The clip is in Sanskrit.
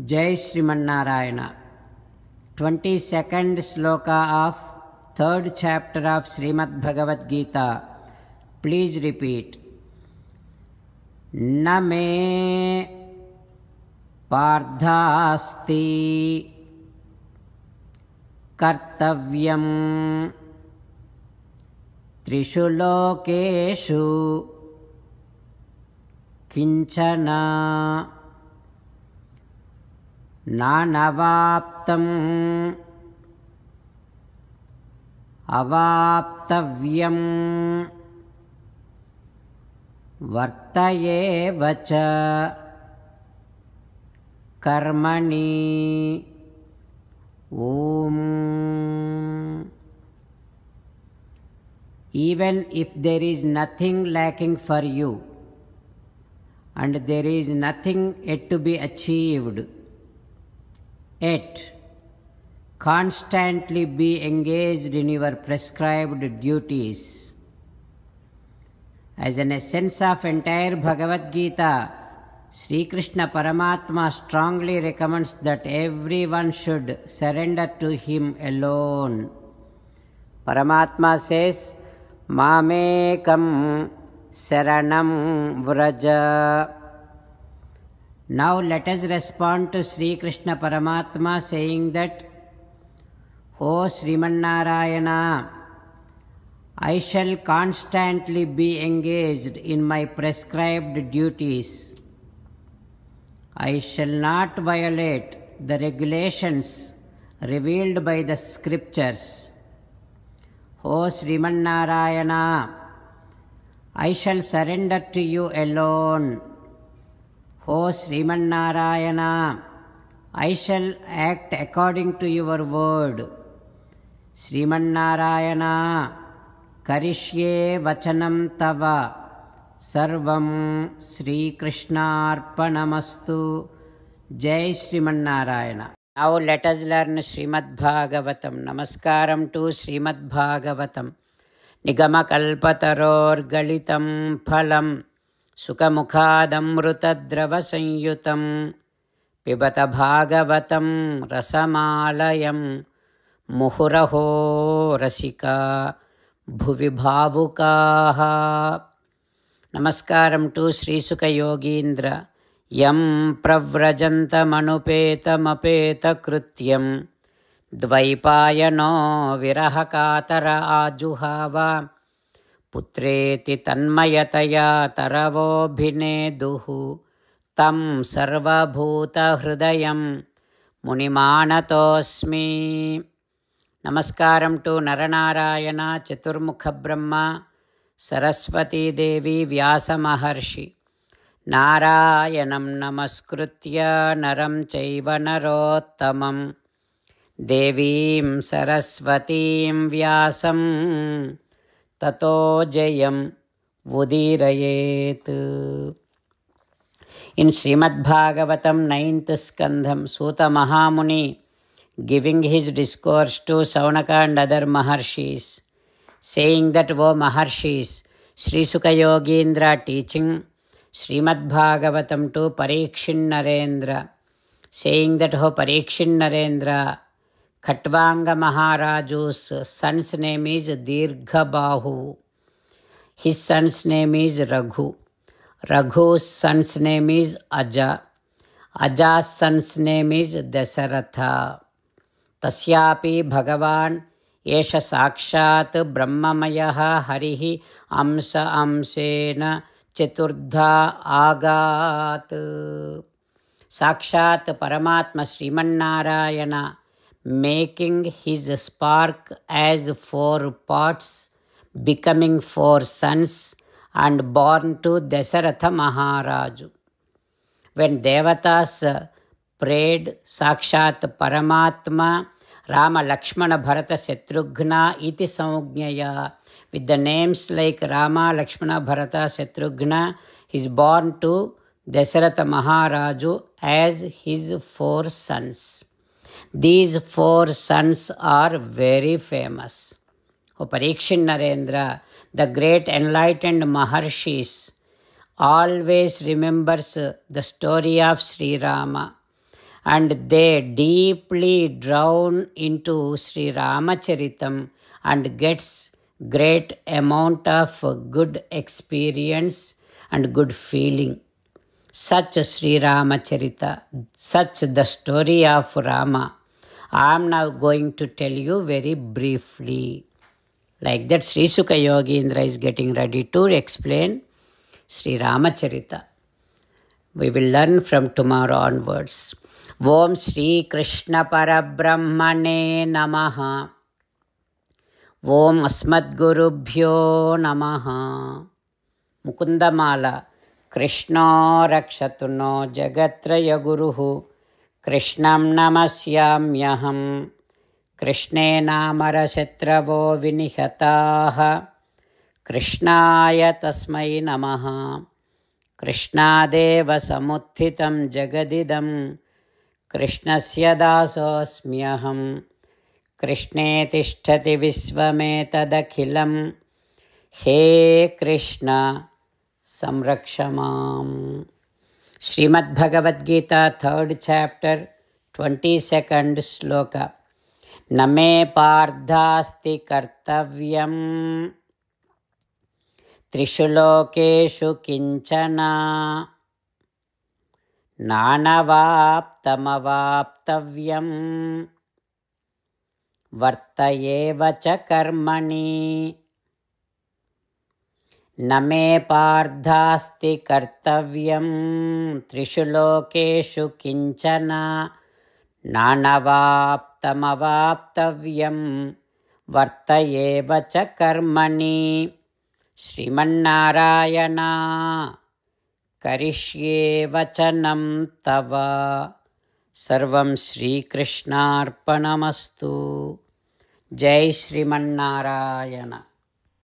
Jai Srimanarayana. 22nd sloka of 3rd chapter of Srimad Bhagavad Gita. Please repeat. Na me pardhasti kartavyam trishu lokeshu kinchana nanavaptam avaptavyam vartayevacha karmani om. Even if there is nothing lacking for you and there is nothing yet to be achieved, yet constantly be engaged in your prescribed duties. As an essence of entire Bhagavad Gita, Sri Krishna Paramatma strongly recommends that everyone should surrender to him alone. Paramatma says, Mamekam Saranam Vraja. Now let us respond to Sri Krishna Paramatma saying that, O Srimanarayana, I shall constantly be engaged in my prescribed duties. I shall not violate the regulations revealed by the scriptures. O Srimanarayana, I shall surrender to you alone. O Srimanarayana, I shall act according to your word. Srimanarayana, Karishye Vachanam Tava, Sarvam Sri Krishnarpanamastu. Jai Srimanarayana. Now let us learn Srimad Bhagavatam. Namaskaram to Srimad Bhagavatam. Nigama kalpataror galitam phalam Sukhamukhadamrutadrava sanyutam Pibata Bhagavatam rasamalayam Muhuraho rasika bhuvi bhavukaha. Namaskaram to Sri Sukha Yogindra. Yam pravrajantamanupeta krutyam Dvaipayano virahakatara ajuhava Putreti tanmayataya taravobhineduhu Tam sarvabhuta hridayam munimanatosmi. Namaskaram to Naranarayana, Chaturmukha Brahma, Saraswati Devi, Vyasa Maharshi. Narayanam namaskritya naram chaiva narottamam Devim Saraswatim Vyasam Tato Jayam Vudirayet. In Srimad Bhagavatam 9th Skandham, Suta Mahamuni giving his discourse to Saunaka and other Maharshis, saying that, O Maharshis, Sri Sukha Yogindra teaching Srimad Bhagavatam to Parikshin Narendra, saying that, O Parikshin Narendra, Khatvanga Maharaju's son's name is Dirghabahu. His son's name is Raghu. Raghu's son's name is Aja. Aja's son's name is Dasaratha. Tasyapi Bhagavan Esha Sakshat Brahmamayaha Harihi Amsa Amsena Chaturdha Agat. Sakshat Paramatma Srimanarayana, making his spark as 4 pots, becoming 4 sons, and born to Dasaratha Maharaju. When Devatas prayed, Sakshat Paramatma Rama Lakshmana Bharata Shatrughna iti Samujnaya, with the names like Rama, Lakshmana, Bharata, Shatrughna, he is born to Dasaratha Maharaju as his 4 sons. These 4 sons are very famous. O Parikshin Narendra, the great enlightened Maharshis always remembers the story of Sri Rama and they deeply drown into Sri Ramacharitam and gets great amount of good experience and good feeling. Such Sri Ramacharita, such the story of Rama, I am now going to tell you very briefly. Like that, Sri Sukha Yogindra is getting ready to explain Sri Ramacharita. We will learn from tomorrow onwards. Om Shri Krishna Parabrahmane Namaha. Om Asmadgurubhyo Namaha. Mukundamala. Krishna Rakshatu no Jagatraya Guruhu. Krishnam Namasyamyaham. Krishne Namarashatravo Vinihataha. Krishnaya Tasmai Namaha. Krishnadeva Samuthitam Jagadidam. Krishnasya Dasosmyaham. Krishne Tishtati Visvametadakhilam. He Krishna Samrakshamam. Srimad Bhagavad Gita, 3rd chapter, 22nd sloka. Name pardhasti kartavyam trishu lokeshu kinchana nanavaptamavaptavyam vartayeva cha karmani. Name pardhasti kartavyam trishu lokeshu kinchana nanavaptamavaptavyam vartayeva cha karmani. Srimannarayana karishye vachanam tava. Sarvam Shri Krishnarpanamastu. Jai Srimannarayana.